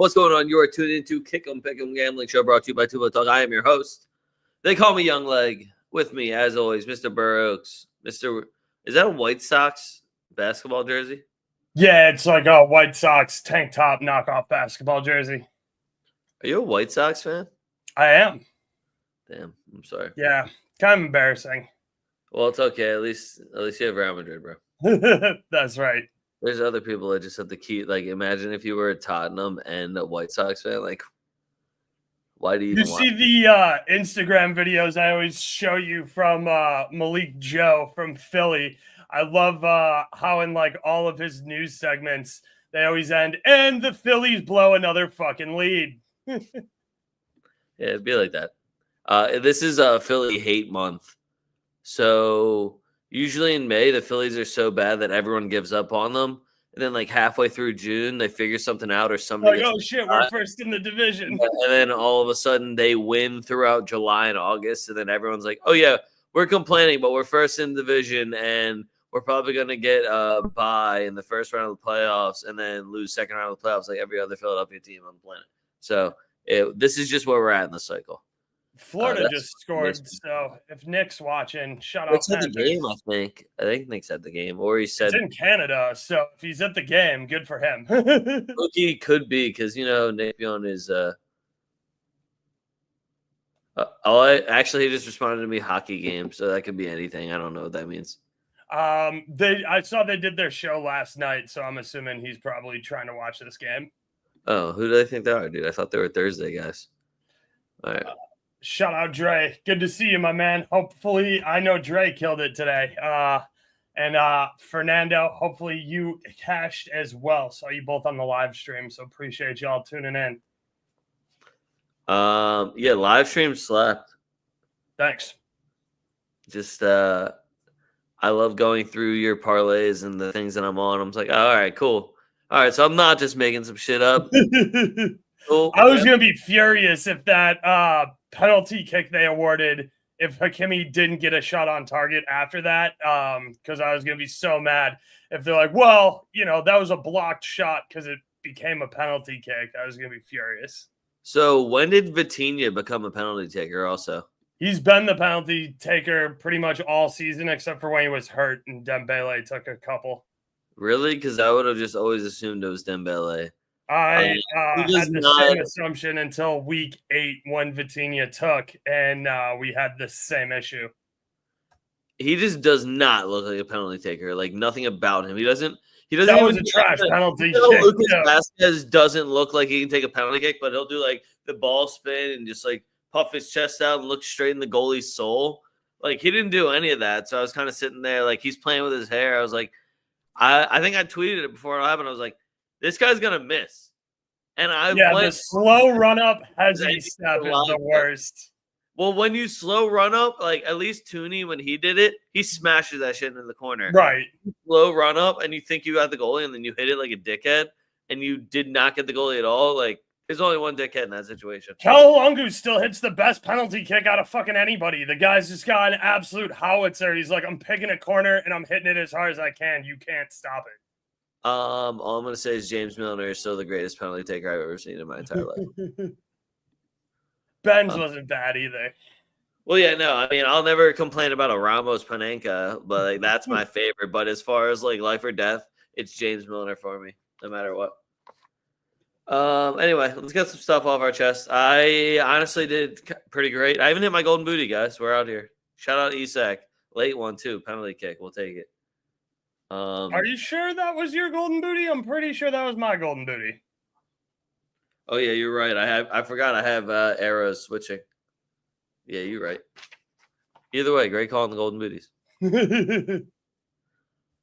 What's going on? You are tuned into Kick 'em Pick 'em Gambling Show brought to you by TwoFootTalk. I am your host. They call me Young Leg. With me, as always, Mr. Burrows. Is that a White Sox basketball jersey? Yeah, it's like a White Sox tank top knockoff basketball jersey. Are you a White Sox fan? I am. Damn, I'm sorry. Yeah, kind of embarrassing. Well, it's okay. At least you have Real Madrid, bro. That's right. There's other people that just have the key. Like, imagine if you were a Tottenham and a White Sox fan. Like, why do you see the Instagram videos I always show you from Malik Joe from Philly? I love how in like all of his news segments, they always end, and the Phillies blow another fucking lead. Yeah, it'd be like that. This is a Philly hate month. So usually in May, the Phillies are so bad that everyone gives up on them. And then like halfway through June, they figure something out or somebody like, oh shit, we're first in the division. And then all of a sudden they win throughout July and August. And then everyone's like, oh yeah, we're complaining, but we're first in the division and we're probably going to get a bye in the first round of the playoffs and then lose second round of the playoffs like every other Philadelphia team on the planet. So this is just where we're at in the cycle. Florida just scored, so if Nick's watching, shout out. Nick's at the game, I think. Nick's at the game, or he said it's in Canada. So if he's at the game, good for him. He could be because Nick Bion is. Actually, he just responded to me hockey game, so that could be anything. I don't know what that means. I saw they did their show last night, so I'm assuming he's probably trying to watch this game. Oh, who do they think they are, dude? I thought they were Thursday guys. All right. Shout out Dre. Good to see you, my man. Hopefully, I know Dre killed it today. And Fernando, hopefully you cashed as well. Saw you both on the live stream, so appreciate y'all tuning in. Yeah, live stream slapped. Thanks. Just I love going through your parlays and the things that I'm on. I'm just like, all right, cool. All right, so I'm not just making some shit up. Cool. I was gonna be furious if that penalty kick they awarded, if Hakimi didn't get a shot on target after that, because I was gonna be so mad if they're like, well, that was a blocked shot because it became a penalty kick. I was gonna be furious. So when did Vitinha become a penalty taker? Also, he's been the penalty taker pretty much all season except for when he was hurt and Dembele took a couple. Really? Because I would have just always assumed it was Dembele. I had the same assumption until week 8 when Vitinha took, and we had the same issue. He just does not look like a penalty taker. Like nothing about him. He doesn't. That was a trash penalty kick. Lucas Vasquez doesn't look like he can take a penalty kick, but he'll do like the ball spin and just like puff his chest out and look straight in the goalie's soul. Like he didn't do any of that. So I was kind of sitting there like he's playing with his hair. I was like, I think I tweeted it before it happened. I was like, this guy's gonna miss. And the slow run up hesitation is the worst. Well, when you slow run up, like at least Tooney, when he did it, he smashes that shit in the corner. Right. Slow run up, and you think you got the goalie, and then you hit it like a dickhead, and you did not get the goalie at all. Like there's only one dickhead in that situation. Kalungu still hits the best penalty kick out of fucking anybody. The guy's just got an absolute howitzer. He's like, I'm picking a corner and I'm hitting it as hard as I can. You can't stop it. All I'm gonna say is James Milner is still the greatest penalty taker I've ever seen in my entire life. Ben's wasn't bad either. Well, yeah, no, I mean, I'll never complain about a Ramos Panenka, but like that's my favorite. But as far as like life or death, it's James Milner for me, no matter what. Anyway, let's get some stuff off our chest. I honestly did pretty great. I even hit my golden booty, guys. We're out here. Shout out Isak. Late one too. Penalty kick. We'll take it. Are you sure that was your golden booty? I'm pretty sure that was my golden booty. Oh yeah, you're right. I forgot I have arrows switching. Yeah, you're right. Either way, great call on the golden booties.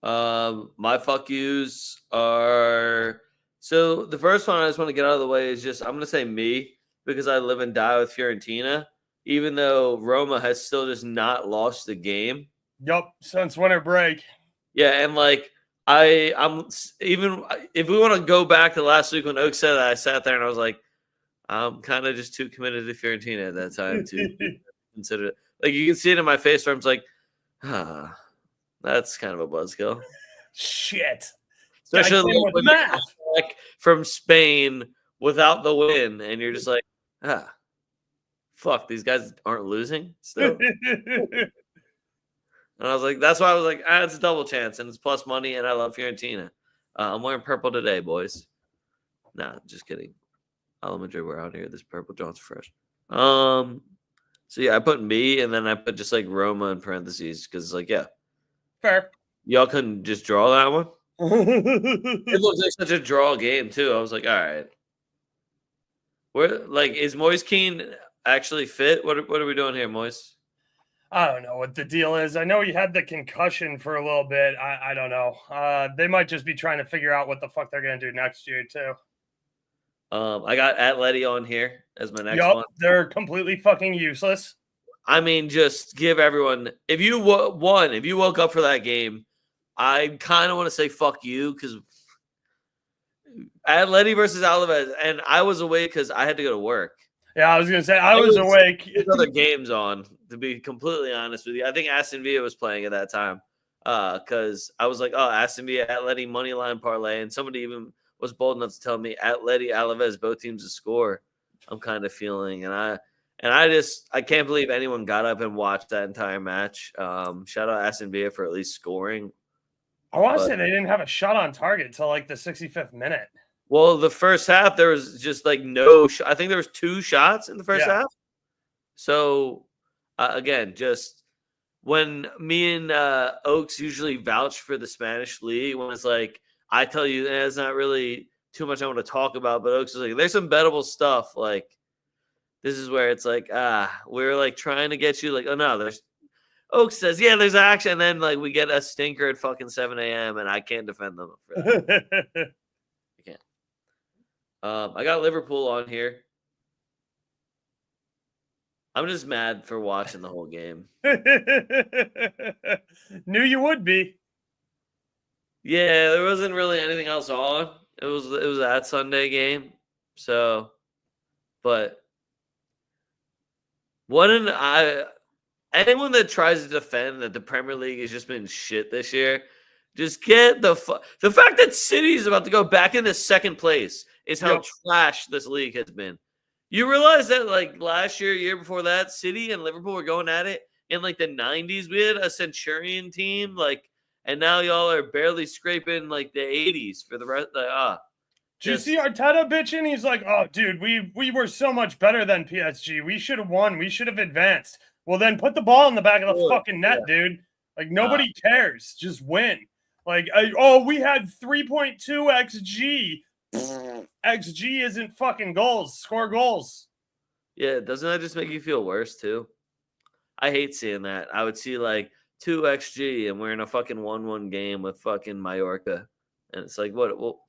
My fuck yous are. So the first one I just want to get out of the way is just I'm going to say me because I live and die with Fiorentina, even though Roma has still just not lost the game. Yup, since winter break. Yeah, and like I'm even if we want to go back to last week when Oak said that, I sat there and I was like, I'm kind of just too committed to Fiorentina at that time to consider it. Like you can see it in my face where I'm just like, that's kind of a buzzkill. Shit. Especially like, from Spain without the win, and you're just like, fuck, these guys aren't losing still. And I was like, that's why I was like, it's a double chance, and it's plus money, and I love Fiorentina. I'm wearing purple today, boys. Nah, just kidding. Ala Madrid, we're out here. This purple John's fresh. So yeah, I put me, and then I put just like Roma in parentheses because like, yeah, Fair. y'all couldn't just draw that one. It looks like such a draw game too. I was like, all right, where like is Moise Keane actually fit? What are we doing here, Moise? I don't know what the deal is. I know he had the concussion for a little bit. I don't know. They might just be trying to figure out what the fuck they're gonna do next year too. I got Atleti on here as my next one. They're completely fucking useless. I mean, just give everyone. If you woke up for that game, I kind of want to say fuck you because Atleti versus Alaves, and I was awake because I had to go to work. Yeah, I was gonna say I was awake. There's other games on, to be completely honest with you. I think Aston Villa was playing at that time because I was like, oh, Aston Villa, Atleti money line parlay, and somebody even was bold enough to tell me Atleti, Alaves, both teams to score. I'm kind of feeling, and I can't believe anyone got up and watched that entire match. Shout out Aston Villa for at least scoring. I want to say they didn't have a shot on target till like the 65th minute. Well, the first half there was just like no. I think there was 2 shots in the first half. So again, just when me and Oaks usually vouch for the Spanish league, when it's like I tell you, it's not really too much I want to talk about, but Oaks is like, there's some bettable stuff. Like this is where it's like, we're like trying to get you like, oh no, there's. Oaks says, yeah, there's action, and then like we get a stinker at fucking 7 a.m. and I can't defend them for that. I can't. I got Liverpool on here. I'm just mad for watching the whole game. Knew you would be. Yeah, there wasn't really anything else on. It was that Sunday game. So, but anyone that tries to defend that the Premier League has just been shit this year, just get the fact that City is about to go back into second place is how trash this league has been. You realize that like last year before that, City and Liverpool were going at it in like the 90s. We had a Centurion team, like, and now y'all are barely scraping like the 80s for the rest. Did you see Arteta bitching? He's like, "Oh, dude, we were so much better than PSG. We should have won. We should have advanced." Well, then put the ball in the back of the fucking net, dude. Like nobody cares. Just win. Like, we had 3.2 XG. XG isn't fucking goals. Score goals. Yeah, doesn't that just make you feel worse too? I hate seeing that. I would see like 2 XG and we're in a fucking 1-1 game with fucking Mallorca. And it's like, what? Well,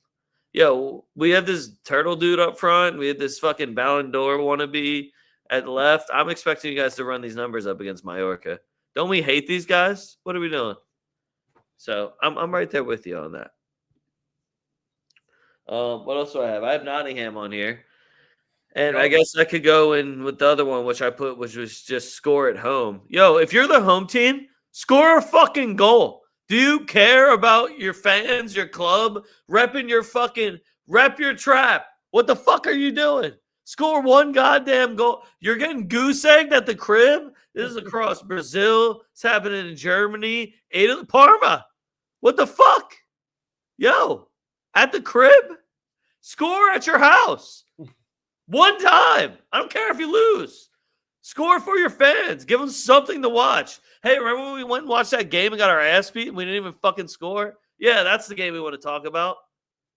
yo, we have this turtle dude up front. We had this fucking Ballon d'Or wannabe at left. I'm expecting you guys to run these numbers up against Mallorca. Don't we hate these guys? What are we doing? So I'm right there with you on that. What else do I have? I have Nottingham on here. And I guess I could go in with the other one, which was just score at home. Yo, if you're the home team, score a fucking goal. Do you care about your fans, your club, rep your trap? What the fuck are you doing? Score one goddamn goal. You're getting goose egged at the crib. This is across Brazil. It's happening in Germany. Parma. What the fuck? Yo, at the crib? Score at your house. One time. I don't care if you lose. Score for your fans. Give them something to watch. Hey, remember when we went and watched that game and got our ass beat and we didn't even fucking score? Yeah, that's the game we want to talk about.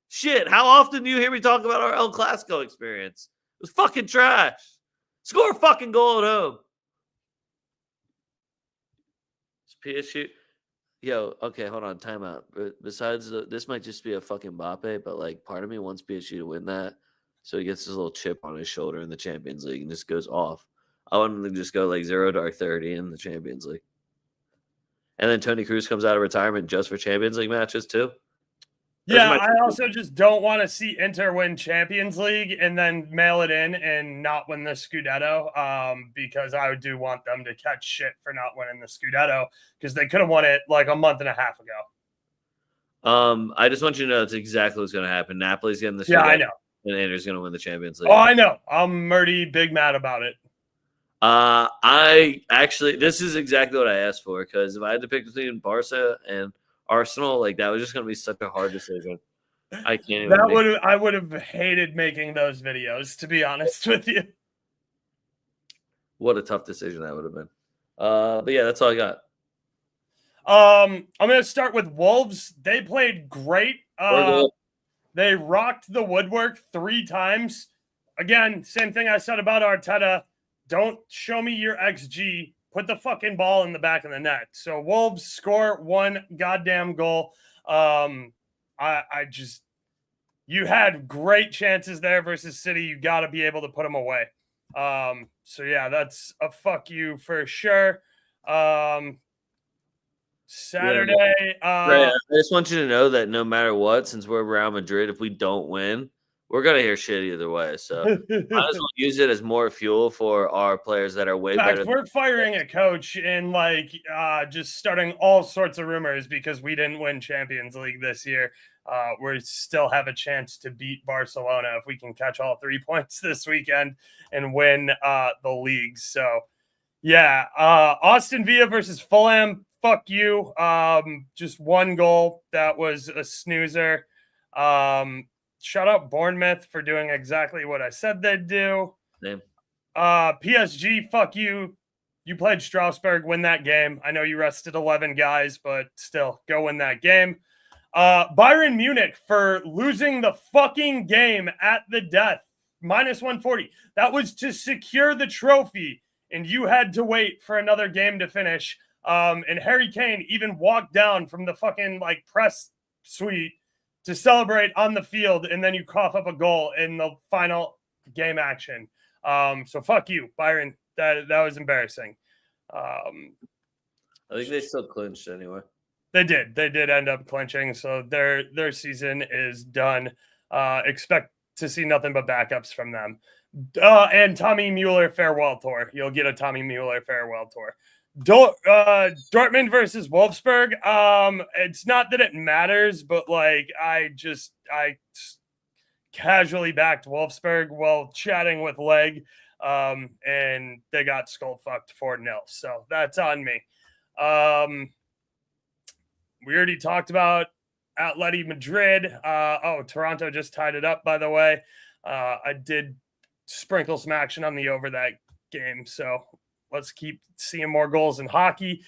Shit, how often do you hear me talk about our El Clasico experience? It was fucking trash. Score a fucking goal at home. It's PSG. Yo, okay, hold on, timeout. Besides, this might just be a fucking Mbappe, but like, part of me wants PSG to win that, so he gets his little chip on his shoulder in the Champions League and just goes off. I want him to just go like 0-30 in the Champions League, and then Toni Kroos comes out of retirement just for Champions League matches too. Yeah, I also just don't want to see Inter win Champions League and then mail it in and not win the Scudetto, because I do want them to catch shit for not winning the Scudetto because they could have won it like a month and a half ago. I just want you to know that's exactly what's going to happen. Napoli's getting the Scudetto. Yeah, I know. and Andrew's going to win the Champions League. Oh, I know. I'm already big mad about it. I actually, this is exactly what I asked for, because if I had to pick between Barca and Arsenal, like that was just going to be such a hard decision. I can't even. I would have hated making those videos, to be honest with you. What a tough decision that would have been. But yeah, that's all I got. I'm going to start with Wolves. They played great. They rocked the woodwork 3 times. Again, same thing I said about Arteta. Don't show me your XG. Put the fucking ball in the back of the net. So Wolves score 1 goddamn goal. You had great chances there versus City. You got to be able to put them away. So yeah, that's a fuck you for sure. Saturday. I just want you to know that no matter what, since we're Real Madrid, if we don't win, we're gonna hear shit either way. So might as well use it as more fuel for our players that are way better. We're firing a coach and just starting all sorts of rumors because we didn't win Champions League this year. We still have a chance to beat Barcelona if we can catch all 3 points this weekend and win the league. So yeah, Aston Villa versus Fulham. Fuck you. Just 1 goal. That was a snoozer. Shout out Bournemouth for doing exactly what I said they'd do. Name. PSG, fuck you. You played Strasbourg, win that game. I know you rested 11 guys, but still, go win that game. Bayern Munich for losing the fucking game at the death. -140. That was to secure the trophy, and you had to wait for another game to finish. And Harry Kane even walked down from the fucking press suite to celebrate on the field, and then you cough up a goal in the final game action. So fuck you, Byron. That was embarrassing. I think they still clinched anyway. They did end up clinching, so their season is done. Expect to see nothing but backups from them. And Tommy Mueller farewell tour. You'll get a Tommy Mueller farewell tour. Dortmund versus Wolfsburg. It's not that it matters, but I casually backed Wolfsburg while chatting with Leg, and they got skull fucked 4-0. So that's on me. We already talked about Atleti Madrid. Toronto just tied it up, by the way. I did sprinkle some action on the over that game, so let's keep seeing more goals in hockey.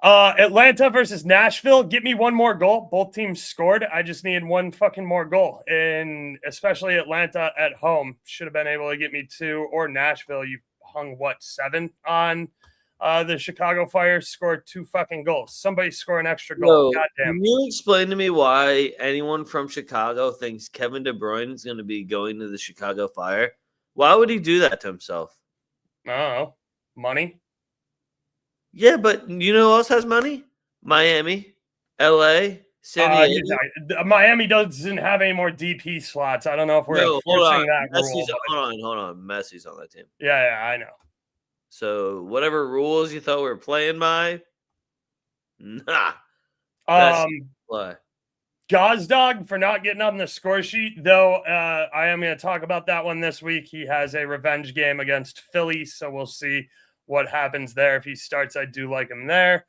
Atlanta versus Nashville. Get me 1 more goal. Both teams scored. I just needed 1 fucking more goal. And especially Atlanta at home should have been able to get me 2. Or Nashville, you hung 7 on the Chicago Fire, scored 2 fucking goals. Somebody score an extra goal. Goddamn. Can you explain to me why anyone from Chicago thinks Kevin De Bruyne is going to be going to the Chicago Fire? Why would he do that to himself? I don't know. Money? Yeah, but you know who else has money? Miami, LA, San Diego. Miami doesn't have any more DP slots. I don't know if we're enforcing that rule. Hold on. Messi's on that team. Yeah, I know. So whatever rules you thought we were playing by, nah. Gazdag for not getting on the score sheet, though. I am going to talk about that one this week. He has a revenge game against Philly, so we'll see what happens there. If he starts, I do like him there.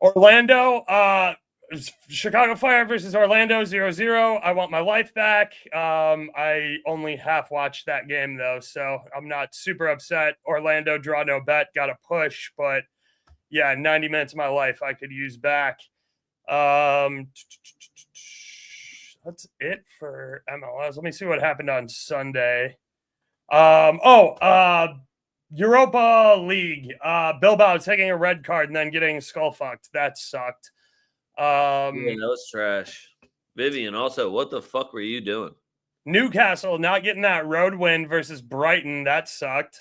Orlando, Chicago Fire versus Orlando 0-0. I want my life back. I only half watched that game, though, so I'm not super upset. Orlando draw no bet, got a push, but yeah, 90 minutes of my life I could use back. That's it for MLS. Let me see what happened on Sunday. Europa League. Bilbao taking a red card and then getting skull fucked. That sucked. Yeah, that was trash. Vivian, also, what the fuck were you doing? Newcastle not getting that road win versus Brighton. That sucked.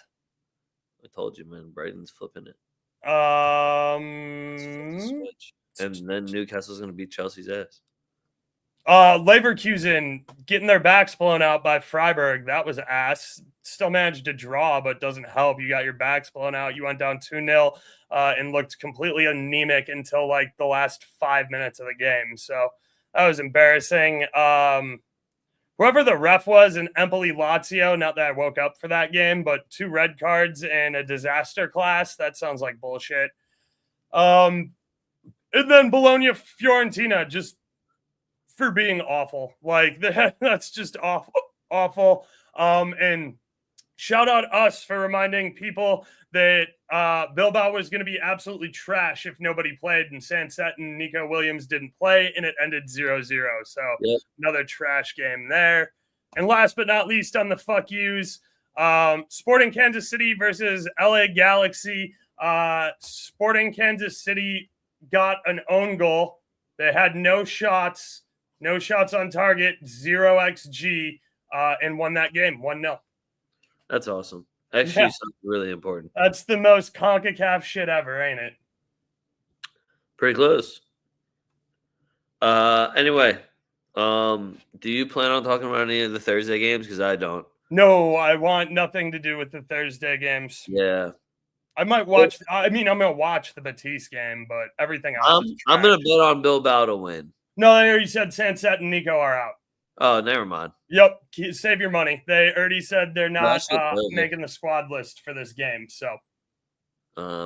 I told you, man. Brighton's flipping it. And then Newcastle's going to beat Chelsea's ass. Leverkusen getting their backs blown out by Freiburg. That was ass. Still managed to draw, but doesn't help. You got your backs blown out. You went down 2-0 and looked completely anemic until like the last 5 minutes of the game. So that was embarrassing. Whoever the ref was in Empoli Lazio, not that I woke up for that game, but 2 red cards and a disaster class. That sounds like bullshit. And then Bologna Fiorentina, just for being awful. Like that's just awful. And shout out us for reminding people that Bilbao was going to be absolutely trash if nobody played, and Sanset and Nico Williams didn't play, and it ended 0-0. So Another trash game there. And last but not least on the fuck yous, Sporting Kansas City versus LA Galaxy. Sporting Kansas City got an own goal. They had no shots on target, 0 XG, and won that game 1-0. That's awesome. Actually, something really important. That's the most CONCACAF shit ever, ain't it? Pretty close. Anyway, do you plan on talking about any of the Thursday games? Because I don't. No, I want nothing to do with the Thursday games. Yeah. I might watch. I'm going to watch the Betis game, but everything else is trash. I'm going to bet on Bilbao to win. No, they already said Sanset and Nico are out. Oh, never mind. Yep, save your money. They already said they're not making the squad list for this game. So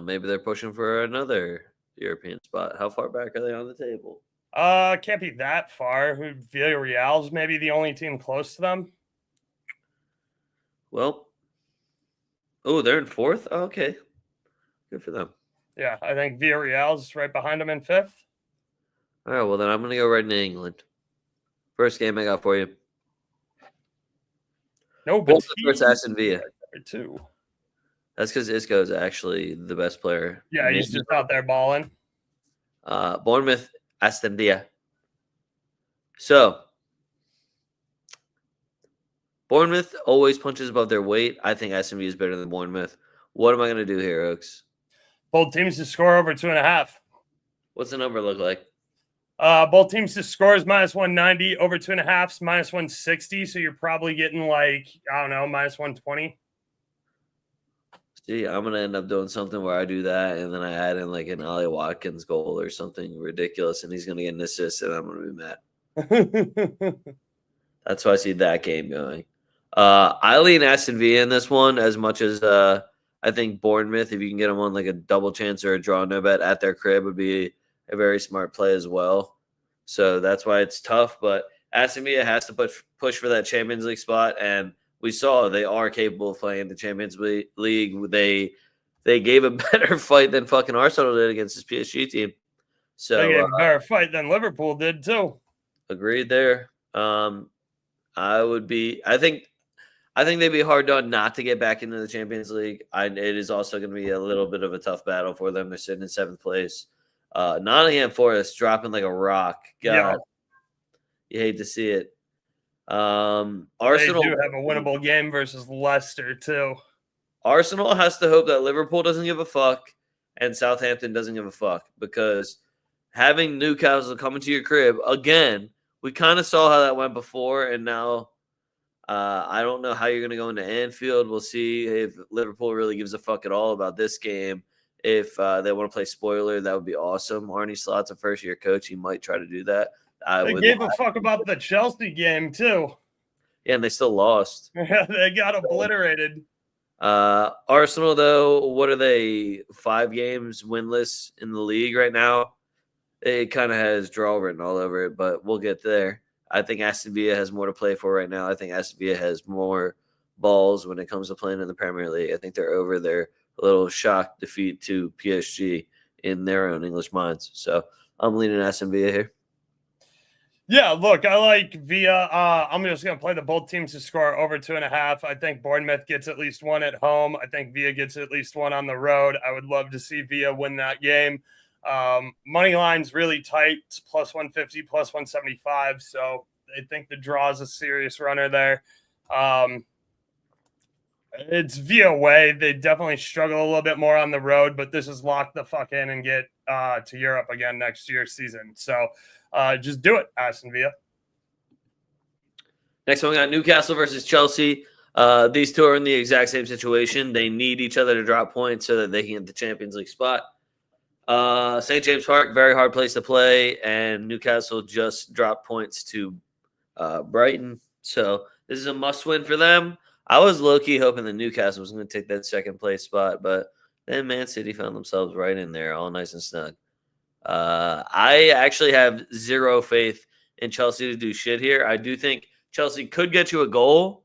maybe they're pushing for another European spot. How far back are they on the table? Can't be that far. Villarreal's maybe the only team close to them. Well, they're in 4th? Oh, okay. Good for them. Yeah, I think Villarreal's right behind them in 5th. All right, well, then I'm going to go right into England. First game I got for you. No, but versus Aston Villa. 2. That's because Isco is actually the best player. Yeah, he's just out there balling. Bournemouth, Aston Villa. So, Bournemouth always punches above their weight. I think Aston Villa is better than Bournemouth. What am I going to do here, Oaks? Both teams to score over 2.5. What's the number look like? Both teams to score is -190, over 2.5 -160. So you're probably getting like, I don't know, -120. See, I'm going to end up doing something where I do that, and then I add in like an Ollie Watkins goal or something ridiculous, and he's going to get an assist, and I'm going to be mad. That's why I see that game going. I lean Aston Villa in this one as much as I think Bournemouth, if you can get them on like a double chance or a draw no bet at their crib, would be a very smart play as well. So that's why it's tough. But Aston Villa has to push for that Champions League spot, and we saw they are capable of playing the Champions League. They gave a better fight than fucking Arsenal did against this PSG team. So they gave a better fight than Liverpool did too. Agreed there. I think they'd be hard done not to get back into the Champions League. It is also going to be a little bit of a tough battle for them. They're sitting in 7th place. Nottingham Forest dropping like a rock. God, you hate to see it. Arsenal they do have a winnable game versus Leicester too. Arsenal has to hope that Liverpool doesn't give a fuck and Southampton doesn't give a fuck, because having Newcastle coming to your crib again, we kind of saw how that went before, and now I don't know how you're going to go into Anfield. We'll see if Liverpool really gives a fuck at all about this game. If they want to play spoiler, that would be awesome. Arne Slot's a first-year coach. He might try to do that. They gave a fuck about the Chelsea game, too. Yeah, and they still lost. They got obliterated. Arsenal, though, what are they? 5 games winless in the league right now. It kind of has draw written all over it, but we'll get there. I think Aston Villa has more to play for right now. I think Aston Villa has more balls when it comes to playing in the Premier League. I think they're over their little shock defeat to PSG in their own English minds. So I'm leaning Aston Villa here. Yeah, look, I like Villa. I'm just going to play the both teams to score over 2.5. I think Bournemouth gets at least 1 at home. I think Villa gets at least 1 on the road. I would love to see Villa win that game. Money line's really tight. It's +150, +175. So I think the draw is a serious runner there. It's Villa way. They definitely struggle a little bit more on the road, but this is lock the fuck in and get to Europe again next year's season. So just do it, Aston Villa. Next one, we got Newcastle versus Chelsea. These two are in the exact same situation. They need each other to drop points so that they can get the Champions League spot. St. James Park, very hard place to play, and Newcastle just dropped points to Brighton. So this is a must-win for them. I was low-key hoping that Newcastle was going to take that second place spot, but then Man City found themselves right in there, all nice and snug. I actually have zero faith in Chelsea to do shit here. I do think Chelsea could get you a goal,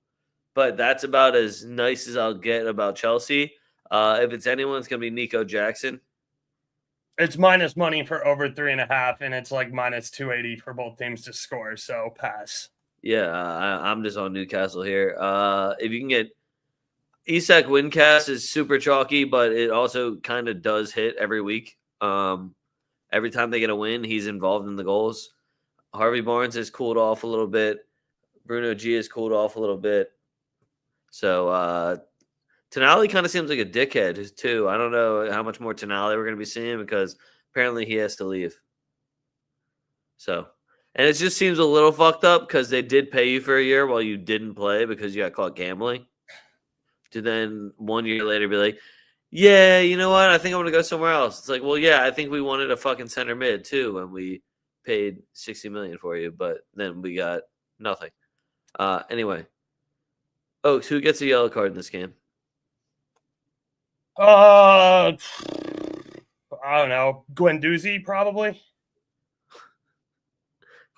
but that's about as nice as I'll get about Chelsea. If it's anyone, it's going to be Nico Jackson. It's minus money for over 3.5, and it's like minus 280 for both teams to score. So pass. Yeah, I'm just on Newcastle here. If you can get Isak Windcast is super chalky, but it also kind of does hit every week. Every time they get a win, he's involved in the goals. Harvey Barnes has cooled off a little bit. Bruno G has cooled off a little bit. So Tonali kind of seems like a dickhead too. I don't know how much more Tonali we're going to be seeing because apparently he has to leave. So, and it just seems a little fucked up because they did pay you for a year while you didn't play because you got caught gambling. To then 1 year later be like, yeah, you know what? I think I'm going to go somewhere else. It's like, well, yeah, I think we wanted a fucking center mid too when we paid $60 million for you, but then we got nothing. Anyway, Oaks, who gets a yellow card in this game? I don't know. Guendouzi, probably.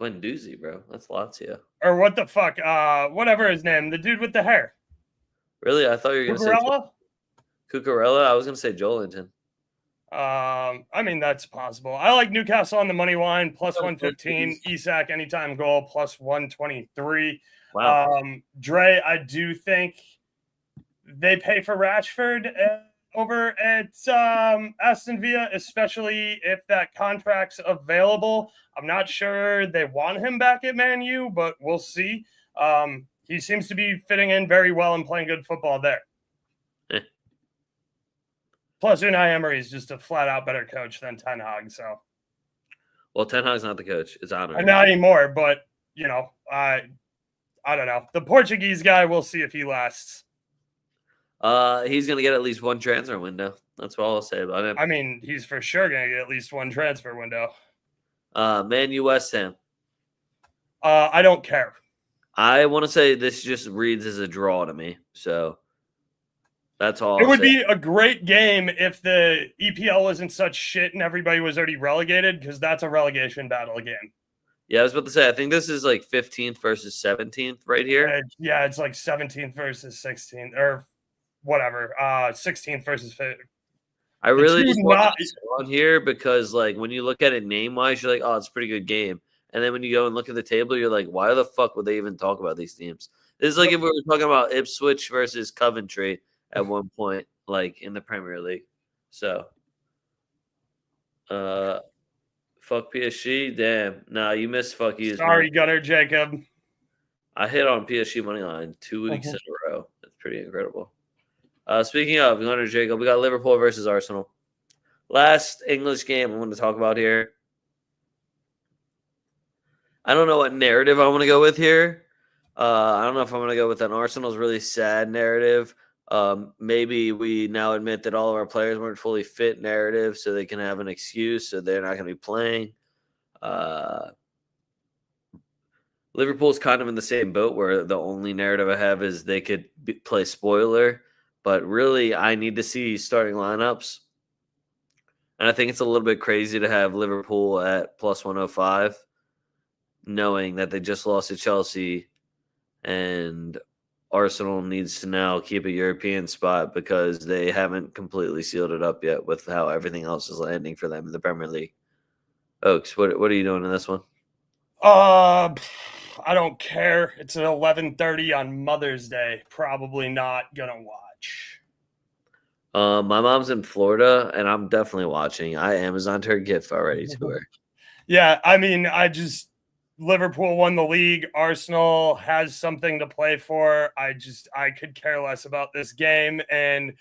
Guendouzi, bro. That's Lazio. Or what the fuck? Whatever his name. The dude with the hair. Really? I thought you were going to say Cucurella. I was going to say Joelinton. I mean, that's possible. I like Newcastle on the money line, plus 115. Isak, anytime goal, plus 123. Wow. Dre, I do think they pay for Rashford over at Aston Villa, especially if that contract's available. I'm not sure they want him back at Man U, but we'll see. He seems to be fitting in very well and playing good football there. Plus, Unai Emery is just a flat-out better coach than Ten Hag. So, well, Ten Hag's not the coach; it's Honor. Not anymore. But you know, I don't know. The Portuguese guy. We'll see if he lasts. He's gonna get at least one transfer window. That's all I'll say about him. I mean, he's for sure gonna get at least one transfer window. Man U West Ham. I don't care. I want to say this just reads as a draw to me. So that's all. It would be a great game if the EPL wasn't such shit and everybody was already relegated, because that's a relegation battle again. Yeah, I was about to say, I think this is like 15th versus 17th right here. Yeah, it's like 17th versus 16th or whatever. 16th versus 15th. I really just want on here because, like, when you look at it name-wise, you're like, oh, it's a pretty good game. And then when you go and look at the table, you're like, why the fuck would they even talk about these teams? This is like if we were talking about Ipswich versus Coventry at one point, like in the Premier League. So, fuck PSG. Damn. Nah, you missed fuck you. Sorry, Gunnar Jacob. I hit on PSG money line 2 weeks in a row. That's pretty incredible. Speaking of Gunnar Jacob, we got Liverpool versus Arsenal. Last English game I want to talk about here. I don't know what narrative I want to go with here. I don't know if I'm going to go with an Arsenal's really sad narrative. Maybe we now admit that all of our players weren't fully fit narrative, so they can have an excuse, so they're not going to be playing. Liverpool's kind of in the same boat where the only narrative I have is they could play spoiler, but really I need to see starting lineups. And I think it's a little bit crazy to have Liverpool at plus 105, knowing that they just lost to Chelsea and Arsenal needs to now keep a European spot because they haven't completely sealed it up yet with how everything else is landing for them in the Premier League. Oaks, what are you doing in this one? I don't care. It's at 11:30 on Mother's Day. Probably not gonna watch. My mom's in Florida, and I'm definitely watching. I Amazoned her gift already to her. Yeah, I mean, Liverpool won the league. Arsenal has something to play for. I could care less about this game, and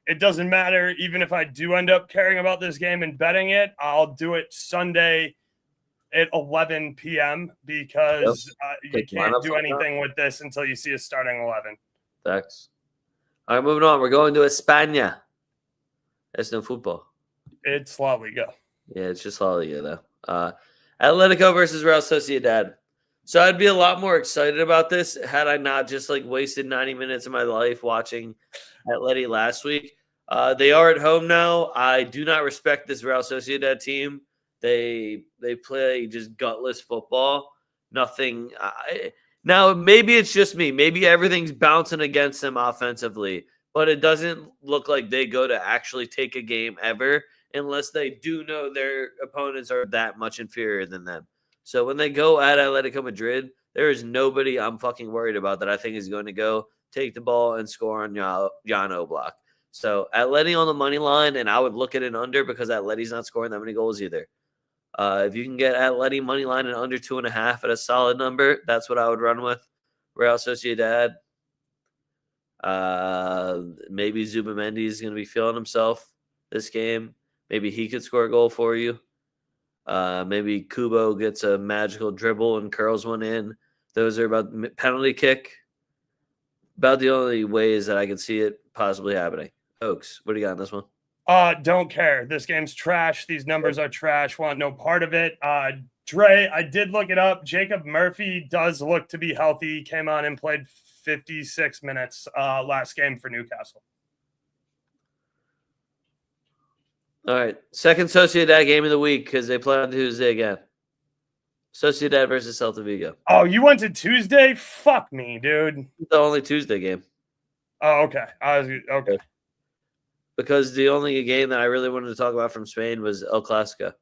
it doesn't matter. Even if I do end up caring about this game and betting it, I'll do it Sunday at 11 p.m. because you can't do anything with this until you see a starting 11. Thanks. All right, moving on. We're going to España. That's no football. It's La Liga. Yeah, it's just La Liga, though. Atletico versus Real Sociedad. So I'd be a lot more excited about this had I not just wasted 90 minutes of my life watching Atleti last week. They are at home now. I do not respect this Real Sociedad team. They play just gutless football. Nothing. Now, maybe it's just me. Maybe everything's bouncing against them offensively, but it doesn't look like they go to actually take a game ever unless they do know their opponents are that much inferior than them. So when they go at Atletico Madrid, there is nobody I'm fucking worried about that I think is going to go take the ball and score on Jan Oblak. So Atleti on the money line, and I would look at an under because Atleti's not scoring that many goals either. If you can get Atleti money line and under 2.5 at a solid number, that's what I would run with. Real Sociedad. Maybe Zubamendi is going to be feeling himself this game. Maybe he could score a goal for you. Maybe Kubo gets a magical dribble and curls one in. Those are about penalty kick. About the only ways that I can see it possibly happening. Oaks, what do you got on this one? Don't care. This game's trash. These numbers are trash. Want no part of it. Dre, I did look it up. Jacob Murphy does look to be healthy. He came on and played 56 minutes last game for Newcastle. All right. Second Sociedad game of the week because they play on Tuesday again. Sociedad versus Celta Vigo. Oh, you went to Tuesday? Fuck me, dude. The only Tuesday game. Oh, okay. Okay. Because the only game that I really wanted to talk about from Spain was El Clasico.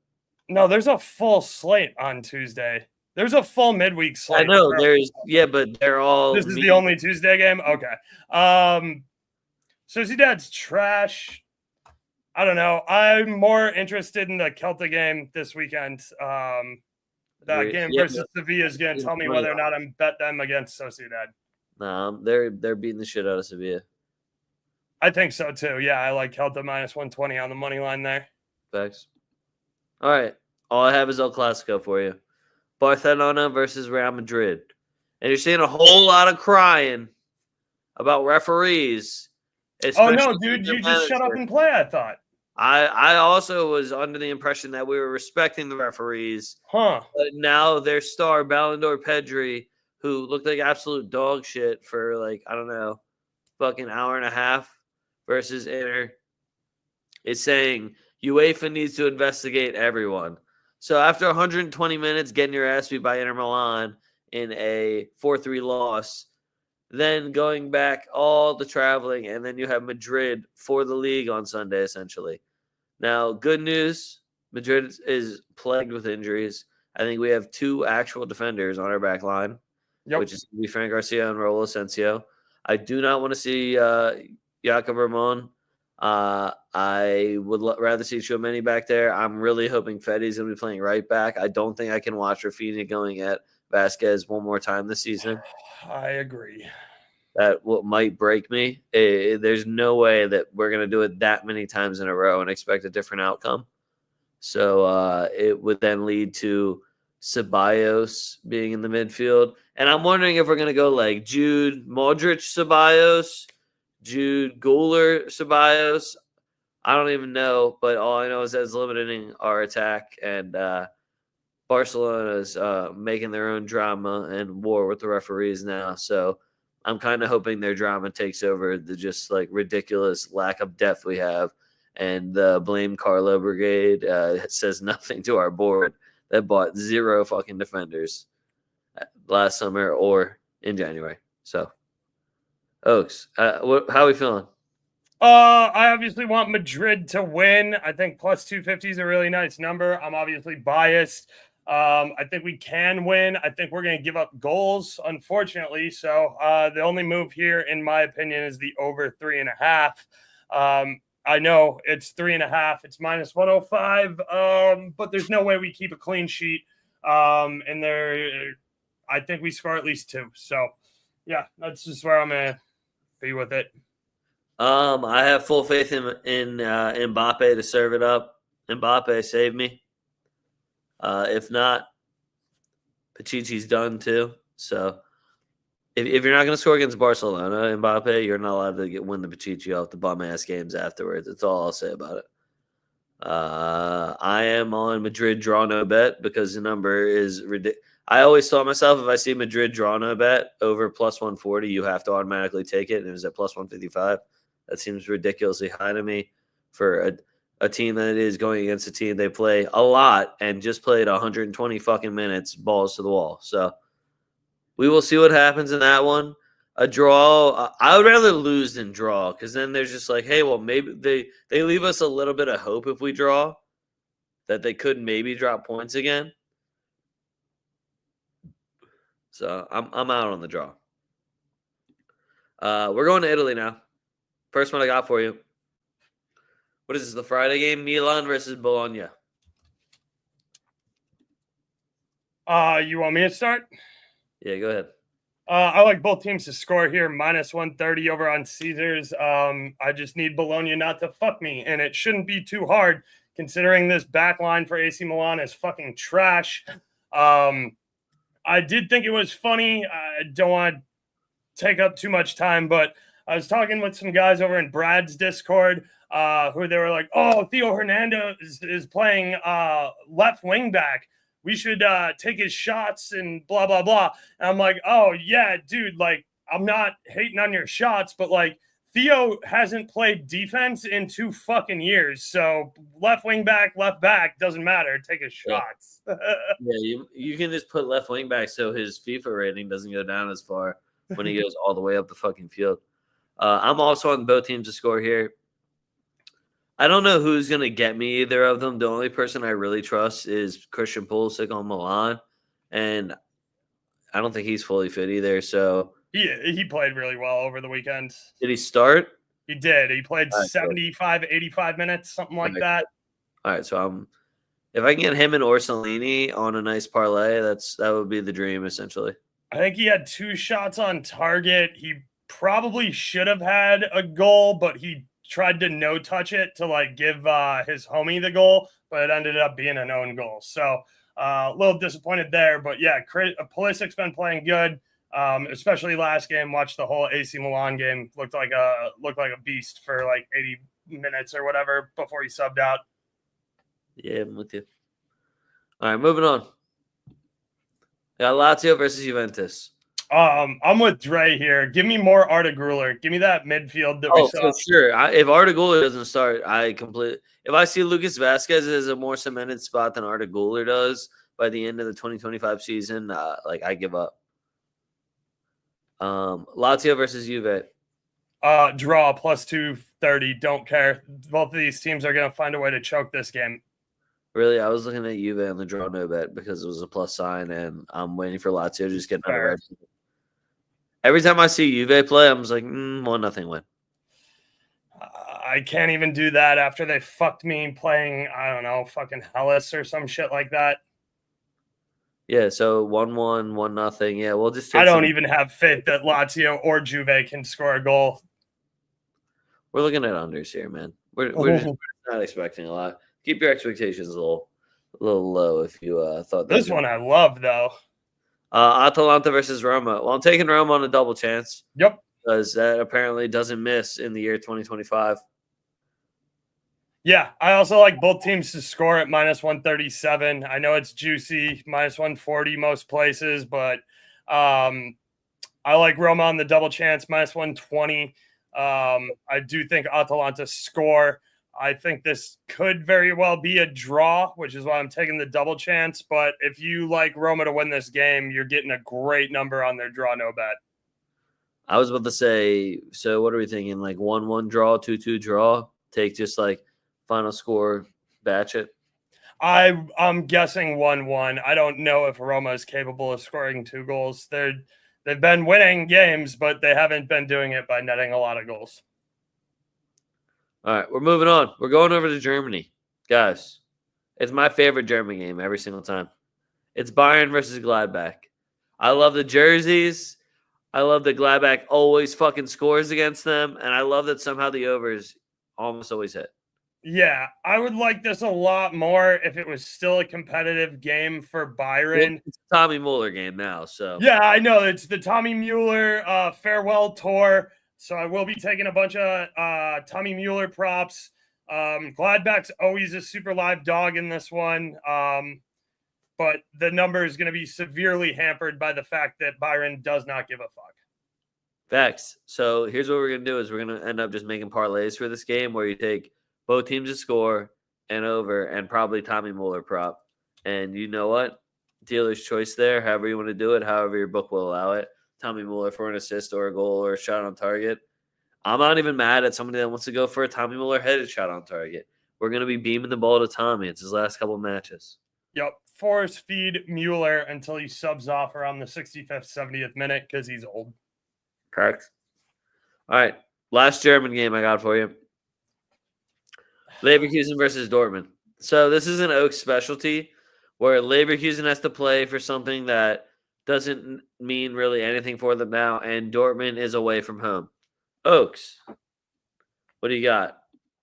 No, there's a full slate on Tuesday. There's a full midweek slate. I know but they're all. This is the only Tuesday game. Okay. Sociedad's trash. I don't know. I'm more interested in the Celta game this weekend. That game versus Sevilla is going to tell me whether or not I'm bet them against Sociedad. No, they're beating the shit out of Sevilla. I think so too. Yeah, I like Celta minus 120 on the money line there. Thanks. All right. All I have is El Clasico for you. Barcelona versus Real Madrid. And you're seeing a whole lot of crying about referees. Oh, no, dude. You just shut up and play, I thought. I also was under the impression that we were respecting the referees. Huh. But now their star, Ballon d'Or Pedri, who looked like absolute dog shit for I don't know, fucking hour and a half versus Inter, is saying UEFA needs to investigate everyone. So after 120 minutes getting your ass beat by Inter Milan in a 4-3 loss, then going back all the traveling, and then you have Madrid for the league on Sunday, essentially. Now, good news, Madrid is plagued with injuries. I think we have 2 actual defenders on our back line, which is Fran Garcia and Raul Asensio. I do not want to see Jakob Ramon. I would rather see Tchouaméni back there. I'm really hoping Fetty's going to be playing right back. I don't think I can watch Rafinha going at Vasquez one more time this season. I agree. That might break me. There's no way that we're going to do it that many times in a row and expect a different outcome. So it would then lead to Ceballos being in the midfield. And I'm wondering if we're going to go Jude, Modric, Ceballos, Jude, Guler, Ceballos. I don't even know, but all I know is that it's limiting our attack, and Barcelona is making their own drama and war with the referees now. So I'm kind of hoping their drama takes over the just ridiculous lack of depth we have, and the blame Carlo Brigade says nothing to our board that bought 0 fucking defenders last summer or in January. So, Oaks, how are we feeling? I obviously want Madrid to win. I think plus 250 is a really nice number. I'm obviously biased. I think we can win. I think we're going to give up goals, unfortunately. So the only move here, in my opinion, is the over 3.5. I know it's 3.5. It's minus 105. But there's no way we keep a clean sheet. And I think we score at least 2. So yeah, that's just where I'm going to be with it. I have full faith in Mbappe to serve it up. Mbappe, save me. If not, Pichichi's done too. So if you're not going to score against Barcelona, Mbappe, you're not allowed to win the Pichichi off the bum ass games afterwards. That's all I'll say about it. I am on Madrid draw no bet because the number is ridiculous. I always thought myself, if I see Madrid draw no bet over plus 140, you have to automatically take it. And it was at plus 155. That seems ridiculously high to me for a team that is going against a team they play a lot and just played 120 fucking minutes, balls to the wall. So we will see what happens in that one. A draw, I would rather lose than draw because then there's just like, hey, well, maybe they leave us a little bit of hope if we draw that they could maybe drop points again. So I'm out on the draw. We're going to Italy now. First one I got for you. What is this, the Friday game? Milan versus Bologna. You want me to start? Yeah, go ahead. I like both teams to score here, minus 130 over on Caesars. I just need Bologna not to fuck me, and it shouldn't be too hard considering this back line for AC Milan is fucking trash. I did think it was funny. I don't want to take up too much time, but I was talking with some guys over in Brad's Discord who they were like, oh, Theo Hernandez is playing left wing back. We should take his shots and blah, blah, blah. And I'm like, oh, yeah, dude, like, I'm not hating on your shots, but, like, Theo hasn't played defense in 2 fucking years. So left wing back, left back, doesn't matter. Take his shots. Yeah, you can just put left wing back so his FIFA rating doesn't go down as far when he goes all the way up the fucking field. I'm also on both teams to score here. I don't know who's going to get me either of them. The only person I really trust is Christian Pulisic on Milan, and I don't think he's fully fit either. So he played really well over the weekend. Did he start? He did. He played 75, 85 minutes, something like that. All right, so if I can get him and Orsolini on a nice parlay, that would be the dream, essentially. I think he had 2 shots on target. He probably should have had a goal, but he tried to no-touch it to, like, give his homie the goal, but it ended up being an own goal. So a little disappointed there. But, yeah, Pulisic's been playing good, especially last game. Watched the whole AC Milan game. Looked like a beast for, like, 80 minutes or whatever before he subbed out. Yeah, I'm with you. All right, moving on. Got Lazio versus Juventus. I'm with Dre here. Give me more Arda Güler. Give me that midfield that we saw. For sure. If Arda Güler doesn't start, if I see Lucas Vasquez as a more cemented spot than Arda Güler does by the end of the 2025 season, I give up. Lazio versus Juve. Draw plus 230. Don't care. Both of these teams are going to find a way to choke this game. Really, I was looking at Juve on the draw no bet because it was a plus sign, and I'm waiting for Lazio to just get another red. Every time I see Juve play, I'm just like, 1-0 win. I can't even do that after they fucked me playing, I don't know, fucking Hellas or some shit like that. Yeah, so 1-1, 1-0. Yeah, we'll just. I don't even have faith that Lazio or Juve can score a goal. We're looking at unders here, man. We're just not expecting a lot. Keep your expectations a little low if you thought that. This one I love, though. Atalanta versus Roma. Well, I'm taking Roma on a double chance. Yep. Because that apparently doesn't miss in the year 2025. Yeah, I also like both teams to score at minus 137. I know it's juicy, minus 140 most places, but I like Roma on the double chance, minus 120. I do think Atalanta score. I think this could very well be a draw, which is why I'm taking the double chance. But if you like Roma to win this game, you're getting a great number on their draw no bet. I was about to say, so what are we thinking? Like 1-1 draw, 2-2 draw? Take just like final score, batch it? I'm guessing 1-1. I don't know if Roma is capable of scoring 2 goals. They've been winning games, but they haven't been doing it by netting a lot of goals. All right, we're moving on. We're going over to Germany. Guys, it's my favorite German game every single time. It's Bayern versus Gladbach. I love the jerseys. I love that Gladbach always fucking scores against them. And I love that somehow the overs almost always hit. Yeah, I would like this a lot more if it was still a competitive game for Byron. It's a Tommy Mueller game now, so Yeah, I know. It's the Tommy Mueller farewell tour. So I will be taking a bunch of Tommy Mueller props. Gladback's always a super live dog in this one. But the number is going to be severely hampered by the fact that Byron does not give a fuck. facts. So here's what we're gonna do: is we're gonna end up just making parlays for this game where you take both teams to score and over, and probably Tommy Mueller prop. And you know what? Dealer's choice there. However you want to do it, however your book will allow it. Tommy Mueller for an assist or a goal or a shot on target. I'm not even mad at somebody that wants to go for a Tommy Mueller headed shot on target. We're gonna be beaming the ball to Tommy. It's his last couple matches. Yep. Force feed Mueller until he subs off around the 65th, 70th minute because he's old. Correct. All right. Last German game I got for you. Leverkusen versus Dortmund. So this is an Oaks specialty where Leverkusen has to play for something that doesn't mean really anything for them now, and Dortmund is away from home. Oaks, what do you got?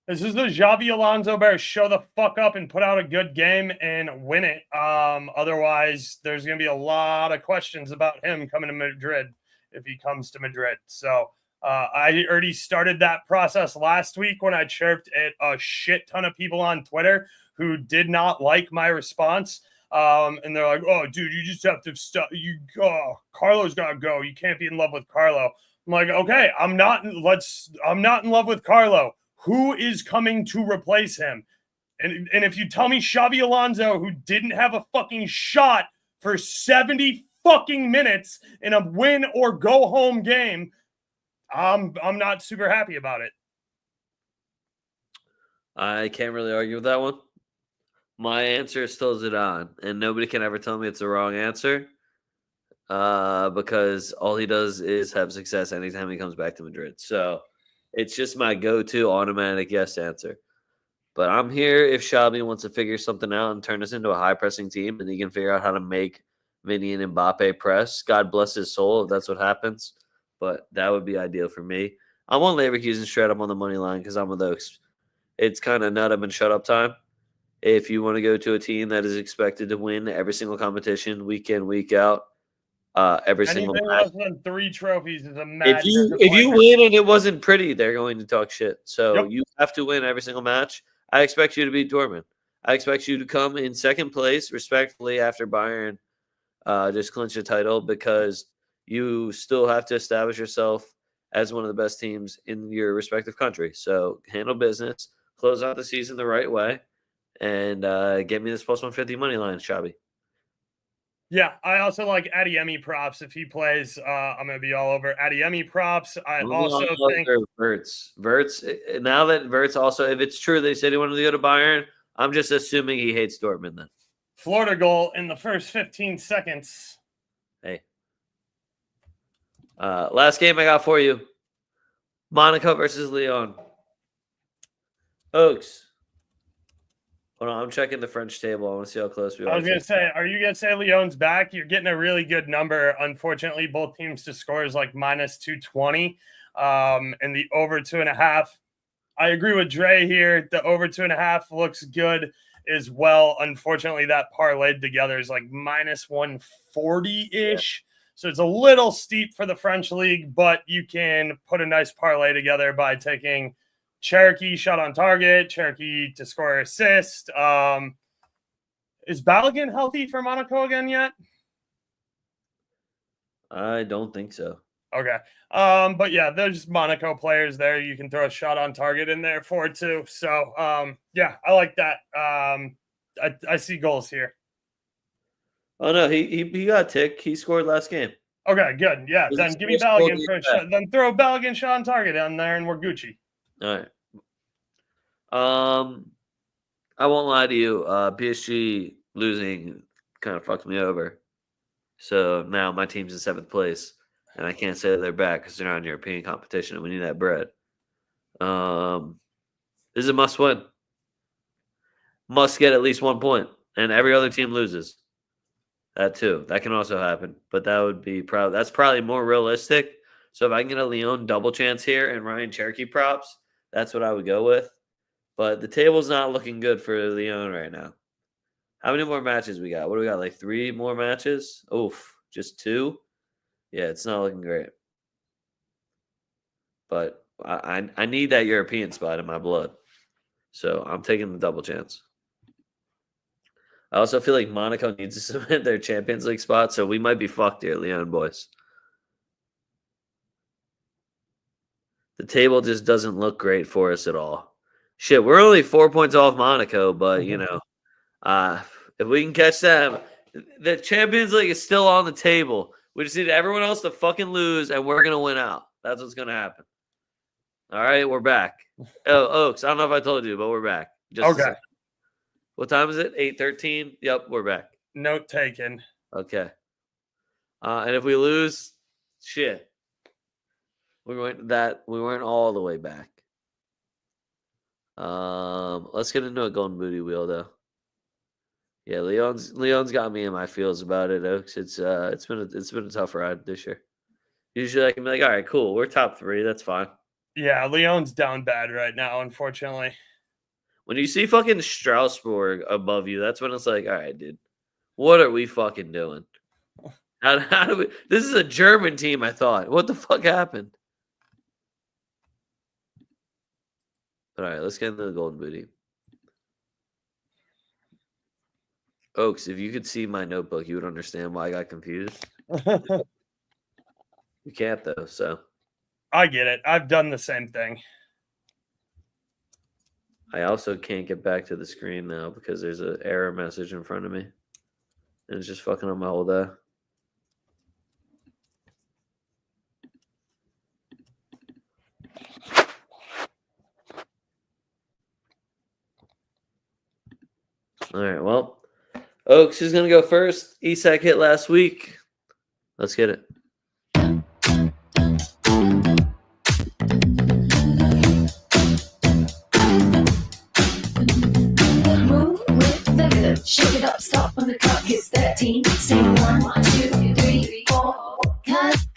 This is the Xavi Alonso Bears. Show the fuck up and put out a good game and win it. Otherwise, there's going to be a lot of questions about him coming to Madrid if he comes to Madrid. So I already started that process last week when I chirped at a shit ton of people on Twitter who did not like my response. And they're like, "Oh, dude, you just have to stop. Carlo's got to go. You can't be in love with Carlo." I'm like, "Okay, I'm not in love with Carlo. Who is coming to replace him?" And if you tell me Xavi Alonso, who didn't have a fucking shot for 70 fucking minutes in a win or go home game, I'm not super happy about it. I can't really argue with that one. My answer is still Zidane, and nobody can ever tell me it's the wrong answer because all he does is have success anytime he comes back to Madrid. So it's just my go-to automatic yes answer. But I'm here if Xabi wants to figure something out and turn us into a high-pressing team, and he can figure out how to make Vinny and Mbappe press. God bless his soul if that's what happens. But that would be ideal for me. I want Leverkusen straight up on the money line because I'm with those. It's kind of nut up and shut up time. If you want to go to a team that is expected to win every single competition, week in, week out, every single Anything match. less than 3 trophies is a mad If you win and it wasn't pretty, they're going to talk shit. So Yep. you have to win every single match. I expect you to beat Dortmund. I expect you to come in second place respectfully after Bayern just clinch a title because you still have to establish yourself as one of the best teams in your respective country. So handle business, close out the season the right way, and get me this plus 150 money line, Xabi. Yeah, I also like Adeyemi props. If he plays, I'm going to be all over Adeyemi props. I also think Verts. Now that Verts also, if it's true they said he wanted to go to Bayern, I'm just assuming he hates Dortmund then. Florida goal in the first 15 seconds. Hey. Last game I got for you. Monaco versus Lyon. Oaks. Hold on, I'm checking the French table. I want to see how close we are. I was going to say, are you going to say Lyon's back? You're getting a really good number. Unfortunately, both teams to score is like minus 220. And the over 2.5. I agree with Dre here. The over 2.5 looks good as well. Unfortunately, that parlayed together is like minus 140-ish. Yeah. So it's a little steep for the French league, but you can put a nice parlay together by taking Cherokee shot on target, Cherokee to score assist. Is Balogun healthy for Monaco again yet? I don't think so. Okay. But yeah, there's Monaco players there. You can throw a shot on target in there for too. So yeah, I like that. I see goals here. Oh no, he got a tick. He scored last game. Okay, good. Yeah, then give me Balogun for a shot. Then throw Balogun shot on target on there, and we're Gucci. All right. I won't lie to you. PSG losing kind of fucked me over. So now my team's in 7th place, and I can't say that they're back because they're not in European competition, and we need that bread. This is a must win. Must get at least 1 point, and every other team loses. That too. That can also happen, but that would be that's probably more realistic. So if I can get a Lyon double chance here and Ryan Cherokee props, that's what I would go with. But the table's not looking good for Lyon right now. How many more matches we got? What do we got? Like 3 more matches? Oof, just 2? Yeah, it's not looking great. But I need that European spot in my blood. So I'm taking the double chance. I also feel like Monaco needs to cement their Champions League spot, so we might be fucked here, Lyon boys. The table just doesn't look great for us at all. Shit, we're only 4 points off Monaco, but if we can catch them, the Champions League is still on the table. We just need everyone else to fucking lose, and we're gonna win out. That's what's gonna happen. All right, we're back. Oh, Oaks, I don't know if I told you, but we're back. Okay. What time is it? 8:13. Yep, we're back. Note taken. Okay. And if we lose, shit, we weren't all the way back. Let's get into a golden booty wheel though. Yeah, Leon's got me in my feels about it, Oaks. It's been a tough ride this year. Usually I can be like, all right, cool, we're top 3, that's fine. Yeah, Lyon's down bad right now, unfortunately. When you see fucking Strasbourg above you, that's when it's like, all right, dude, what are we fucking doing? How do we? This is a German team, I thought. What the fuck happened? All right, let's get into the golden booty. Oaks, if you could see my notebook, you would understand why I got confused. You can't though, so. I get it. I've done the same thing. I also can't get back to the screen now because there's an error message in front of me. And it's just fucking up my whole day. All right, well, Oaks is going to go first. Isak hit last week. Let's get it. Shake it up, stop when the clock hits 13. Sing 1, 2, 3, 4. Cuz.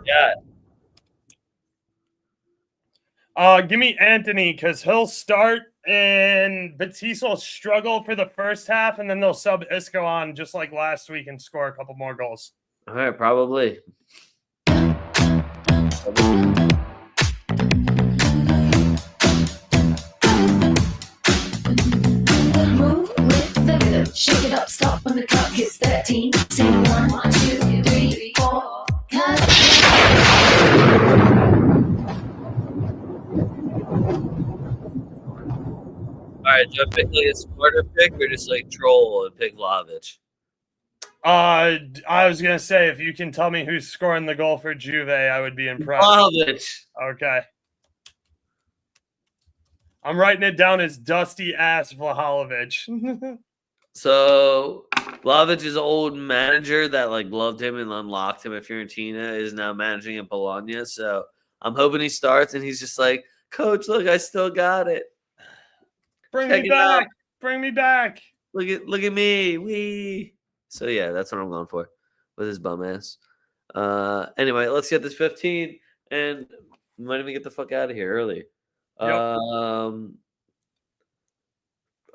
Yeah. Give me Anthony because he'll start and Batiste will struggle for the first half, and then they'll sub Isco on just like last week and score a couple more goals. All right, probably. Move with the rhythm. Shake it up, stop when the clock hits 13. Sing 1, 2, 3, 4. Cuz. All right, do I pick like a smarter pick or just like troll and pick Vlahovic? I was gonna say if you can tell me who's scoring the goal for Juve, I would be impressed. Vlahovic. Okay. I'm writing it down as dusty ass Vlahovic. So Vlahovic's old manager that like loved him and unlocked him at Fiorentina is now managing at Bologna. So I'm hoping he starts and he's just like, Coach, look, I still got it. Bring me back. Bring me back. Look at me. Wee. So yeah, that's what I'm going for with his bum ass. Anyway, let's get this 15 and we might even get the fuck out of here early. Yep.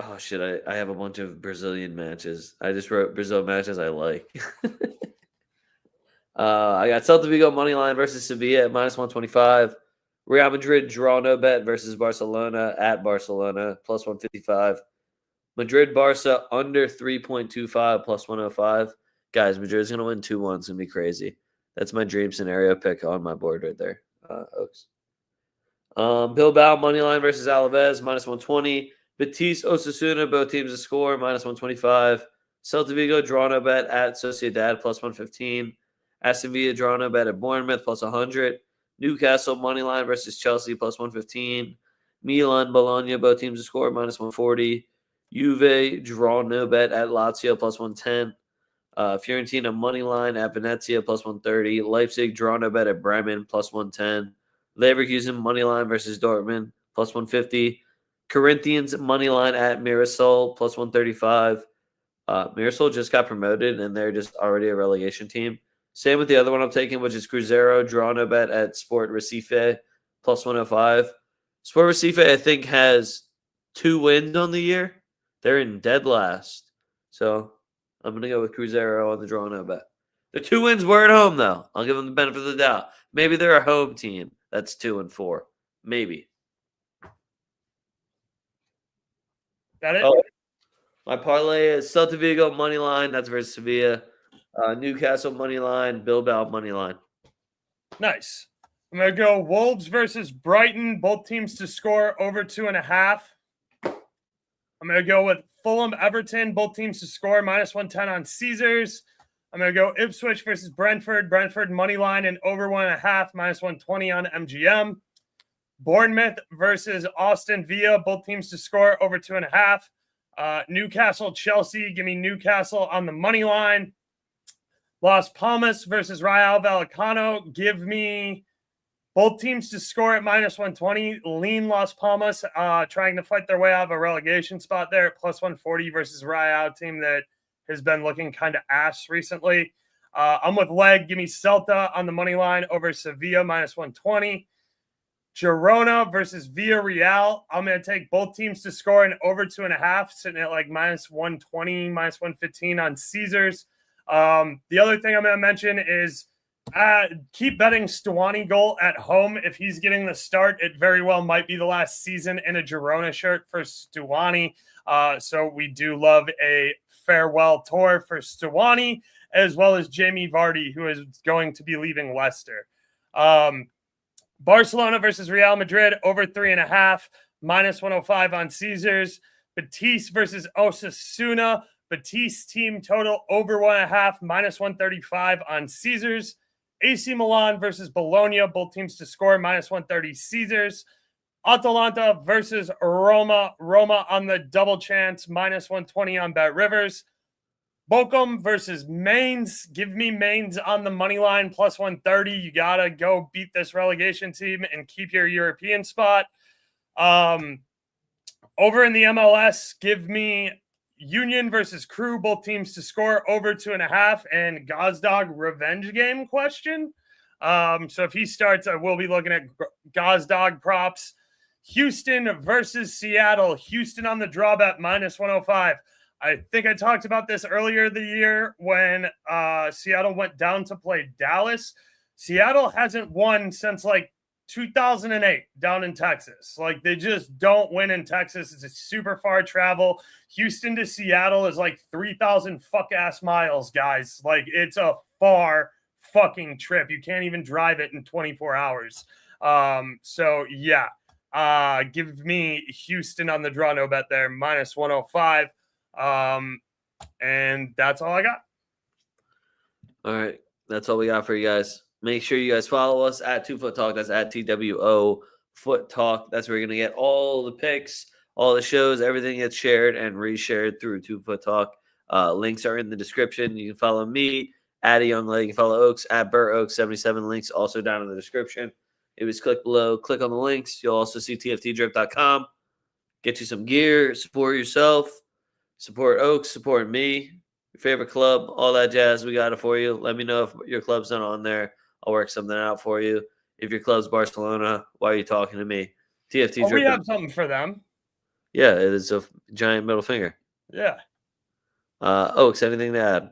Oh shit, I have a bunch of Brazilian matches. I just wrote Brazil matches I like. I got Celta Vigo money line versus Sevilla at -125. Real Madrid draw no bet versus Barcelona at Barcelona +155. Madrid Barca under 3.25 +105. Guys, Madrid's gonna win 2-1. It's gonna be crazy. That's my dream scenario pick on my board right there, Oaks. Bilbao money line versus Alaves -120. Betis Osasuna, both teams to score -125. Celta Vigo draw no bet at Sociedad +115. Aston Villa draw no bet at Bournemouth +100. Newcastle money line versus Chelsea +115. Milan Bologna, both teams to score -140. Juve draw no bet at Lazio +110. Fiorentina money line at Venezia +130. Leipzig draw no bet at Bremen +110. Leverkusen money line versus Dortmund +150. Corinthians money line at Mirasol +135. Mirasol just got promoted, and they're just already a relegation team. Same with the other one I'm taking, which is Cruzeiro, draw no bet at Sport Recife, plus 105. Sport Recife, I think, has 2 wins on the year. They're in dead last. So I'm going to go with Cruzeiro on the draw no bet. The 2 wins were at home, though. I'll give them the benefit of the doubt. Maybe they're a home team that's 2-4. Maybe. That it? Oh, my parlay is Celta Vigo money line. That's versus Sevilla. Newcastle money line. Bilbao money line. Nice. I'm going to go Wolves versus Brighton. Both teams to score over 2.5. I'm going to go with Fulham Everton. Both teams to score minus 110 on Caesars. I'm going to go Ipswich versus Brentford. Brentford money line and over 1.5, minus 120 on MGM. Bournemouth versus Aston Villa. Both teams to score over 2.5. Newcastle Chelsea. Give me Newcastle on the money line. Las Palmas versus Rayo Vallecano. Give me both teams to score at minus 120. Lean Las Palmas, trying to fight their way out of a relegation spot there at plus 140 versus Rayo, team that has been looking kind of ass recently. I'm with Leg. Give me Celta on the money line over Sevilla, minus 120. Girona versus Villarreal. I'm going to take both teams to score and over 2.5, sitting at like minus 120, minus 115 on Caesars. The other thing I'm going to mention is keep betting Stuani goal at home. If he's getting the start, it very well might be the last season in a Girona shirt for Stuani. So we do love a farewell tour for Stuani, as well as Jamie Vardy, who is going to be leaving Leicester. Barcelona versus Real Madrid, over 3.5, minus 105 on Caesars. Betis versus Osasuna. Betis team total over 1.5, minus 135 on Caesars. AC Milan versus Bologna, both teams to score, minus 130 Caesars. Atalanta versus Roma. Roma on the double chance, minus 120 on Bet Rivers. Bochum versus Mainz. Give me Mainz on the money line, plus 130. You got to go beat this relegation team and keep your European spot. Over in the MLS, give me Union versus Crew, both teams to score over 2.5, and Gazdag revenge game question. So if he starts, I will be looking at Gazdag props. Houston versus Seattle. Houston on the draw bet, minus 105. I think I talked about this earlier the year when Seattle went down to play Dallas. Seattle hasn't won since like 2008 down in Texas. Like, they just don't win in Texas. It's a super far travel. Houston to Seattle is like 3,000 fuck-ass miles, guys. Like, it's a far fucking trip. You can't even drive it in 24 hours. So, yeah. Give me Houston on the draw no bet there, minus 105. And that's all I got. All right. That's all we got for you guys. Make sure you guys follow us at TwoFootTalk. That's at TWO Foot Talk. That's where you're going to get all the picks, all the shows, everything gets shared and reshared through TwoFootTalk. Links are in the description. You can follow me at YoungLeg. You can follow Oaks at BurOaks77. Links also down in the description. It was click below. Click on the links. You'll also see tftdrip.com. Get you some gear. Support yourself. Support Oaks. Support me. Your favorite club. All that jazz. We got it for you. Let me know if your club's not on there. I'll work something out for you. If your club's Barcelona, why are you talking to me? TFT We have something for them. Yeah, it is a giant middle finger. Yeah. Oaks, anything to add?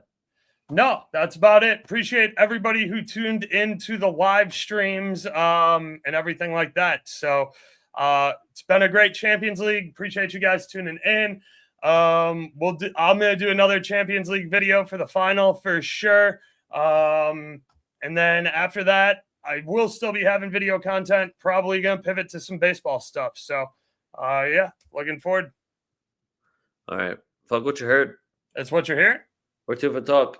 No, that's about it. Appreciate everybody who tuned into the live streams and everything like that. So it's been a great Champions League. Appreciate you guys tuning in. I'm going to do another Champions League video for the final for sure. And then after that, I will still be having video content, probably going to pivot to some baseball stuff. So, yeah, looking forward. All right. Fuck what you heard. That's what you're hearing. We're TwoFootTalk.